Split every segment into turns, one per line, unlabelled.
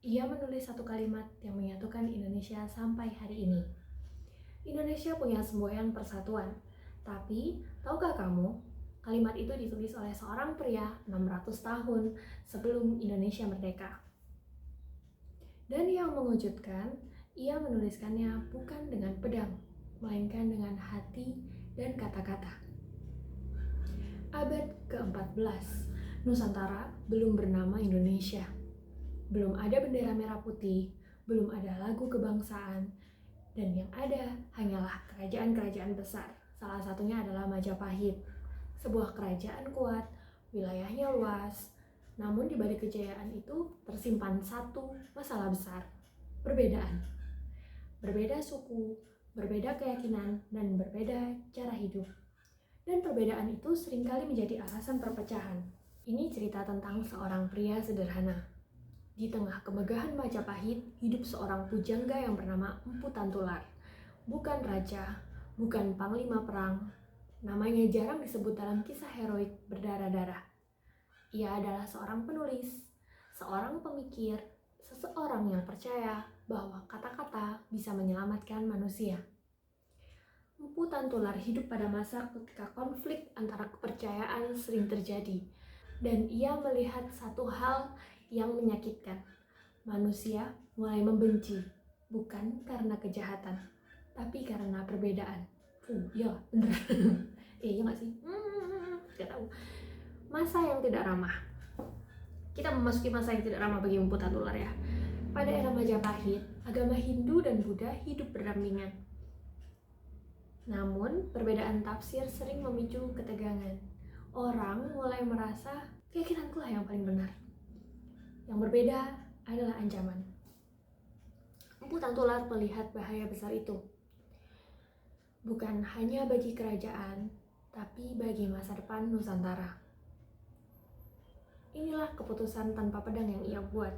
Ia menulis satu kalimat yang menyatukan Indonesia sampai hari ini. Indonesia punya semboyan persatuan, tapi tahukah kamu, kalimat itu ditulis oleh seorang pria 600 tahun sebelum Indonesia merdeka. Dan yang mengejutkan, ia menuliskannya bukan dengan pedang, melainkan dengan hati dan kata-kata. Abad ke-14, Nusantara belum bernama Indonesia. Belum ada bendera merah putih, belum ada lagu kebangsaan, dan yang ada hanyalah kerajaan-kerajaan besar. Salah satunya adalah Majapahit, sebuah kerajaan kuat, wilayahnya luas. Namun di balik kejayaan itu tersimpan satu masalah besar, perbedaan. Berbeda suku, berbeda keyakinan, dan berbeda cara hidup. Dan perbedaan itu seringkali menjadi alasan perpecahan. Ini cerita tentang seorang pria sederhana. Di tengah kemegahan Majapahit, hidup seorang pujangga yang bernama Empu Tantular. Bukan raja, bukan panglima perang. Namanya jarang disebut dalam kisah heroik berdarah-darah. Ia adalah seorang penulis, seorang pemikir, seseorang yang percaya bahwa kata-kata bisa menyelamatkan manusia. Empu Tantular hidup pada masa ketika konflik antara kepercayaan sering terjadi, dan ia melihat satu hal yang menyakitkan. Manusia mulai membenci, bukan karena kejahatan, tapi karena perbedaan. Ya bener. Iya nggak sih? Gak tahu. Masa yang tidak ramah. Kita memasuki masa yang tidak ramah bagi Empu Tantular ya. Pada era Majapahit, agama Hindu dan Buddha hidup berdampingan. Namun, perbedaan tafsir sering memicu ketegangan. Orang mulai merasa keyakinanku lah yang paling benar. Yang berbeda adalah ancaman. Empu Tantular melihat bahaya besar itu. Bukan hanya bagi kerajaan, tapi bagi masa depan Nusantara. Inilah keputusan tanpa pedang yang ia buat.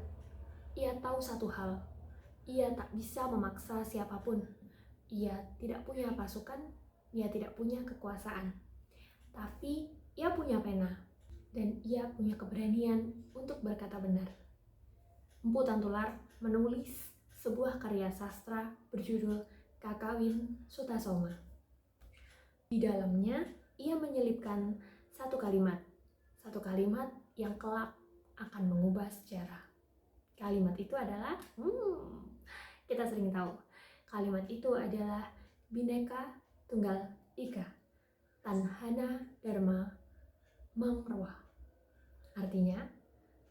Ia tahu satu hal, ia tak bisa memaksa siapapun. Ia tidak punya pasukan, ia tidak punya kekuasaan. Tapi ia punya pena, dan ia punya keberanian untuk berkata benar. Empu Tantular menulis sebuah karya sastra berjudul Kakawin Sutasoma. Di dalamnya, ia menyelipkan satu kalimat yang kelak akan mengubah sejarah. Kalimat itu adalah, kita sering tahu, kalimat itu adalah Bhinneka Tunggal Ika, Tanhana Dharma Mangrawah. Artinya,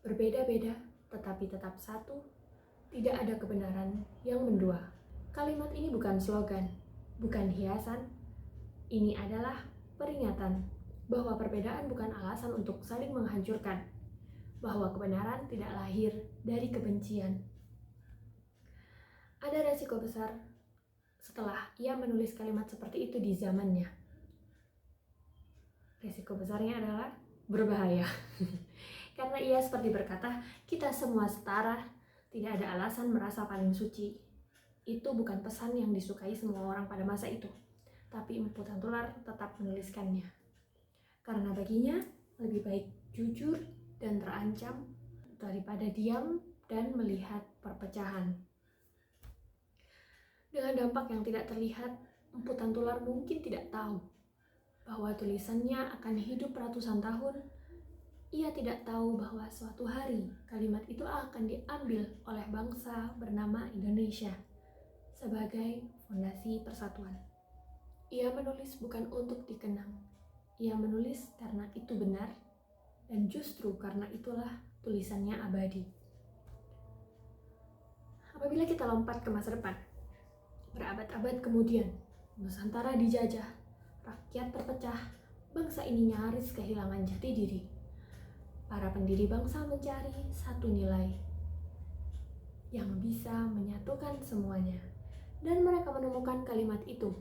berbeda-beda tetapi tetap satu, tidak ada kebenaran yang mendua. Kalimat ini bukan slogan, bukan hiasan. Ini adalah peringatan bahwa perbedaan bukan alasan untuk saling menghancurkan, bahwa kebenaran tidak lahir dari kebencian. Ada resiko besar setelah ia menulis kalimat seperti itu di zamannya. Resiko besarnya adalah berbahaya. Karena ia seperti berkata, kita semua setara, tidak ada alasan merasa paling suci. Itu bukan pesan yang disukai semua orang pada masa itu. Tapi Empu Tantular tetap menuliskannya. Karena baginya lebih baik jujur dan terancam daripada diam dan melihat perpecahan. Dengan dampak yang tidak terlihat, Empu Tantular mungkin tidak tahu bahwa tulisannya akan hidup ratusan tahun. Ia tidak tahu bahwa suatu hari kalimat itu akan diambil oleh bangsa bernama Indonesia sebagai fondasi persatuan. Ia menulis bukan untuk dikenang. Ia menulis karena itu benar, dan justru karena itulah tulisannya abadi. Apabila kita lompat ke masa depan, berabad-abad kemudian, Nusantara dijajah, rakyat terpecah, bangsa ini nyaris kehilangan jati diri. Para pendiri bangsa mencari satu nilai yang bisa menyatukan semuanya, dan mereka menemukan kalimat itu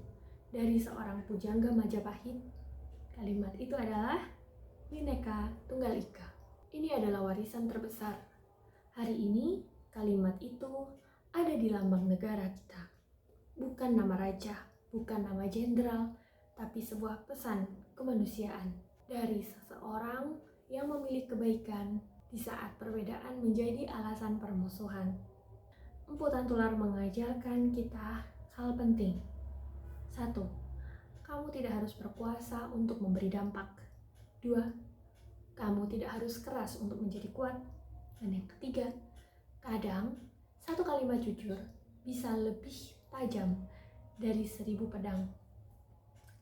dari seorang pujangga Majapahit. Kalimat itu adalah Bhinneka Tunggal Ika. Ini adalah warisan terbesar. Hari ini kalimat itu ada di lambang negara kita. Bukan nama raja, bukan nama jenderal, tapi sebuah pesan kemanusiaan dari seseorang yang memilih kebaikan di saat perbedaan menjadi alasan permusuhan. Empu Tantular mengajarkan kita hal penting. 1. Kamu tidak harus berkuasa untuk memberi dampak. 2. Kamu tidak harus keras untuk menjadi kuat. Dan yang ketiga, kadang satu kalimat jujur bisa lebih tajam dari 1000 pedang.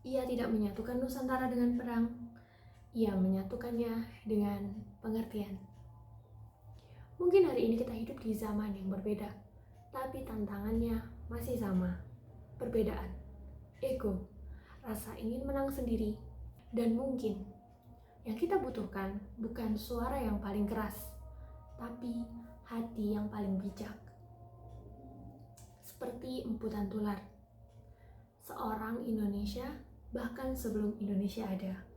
Ia tidak menyatukan Nusantara dengan perang, ia menyatukannya dengan pengertian. Mungkin hari ini kita hidup di zaman yang berbeda, tapi tantangannya masih sama. Perbedaan, ego, rasa ingin menang sendiri, dan mungkin yang kita butuhkan bukan suara yang paling keras, tapi hati yang paling bijak. Seperti Empu Tantular, seorang Indonesia bahkan sebelum Indonesia ada.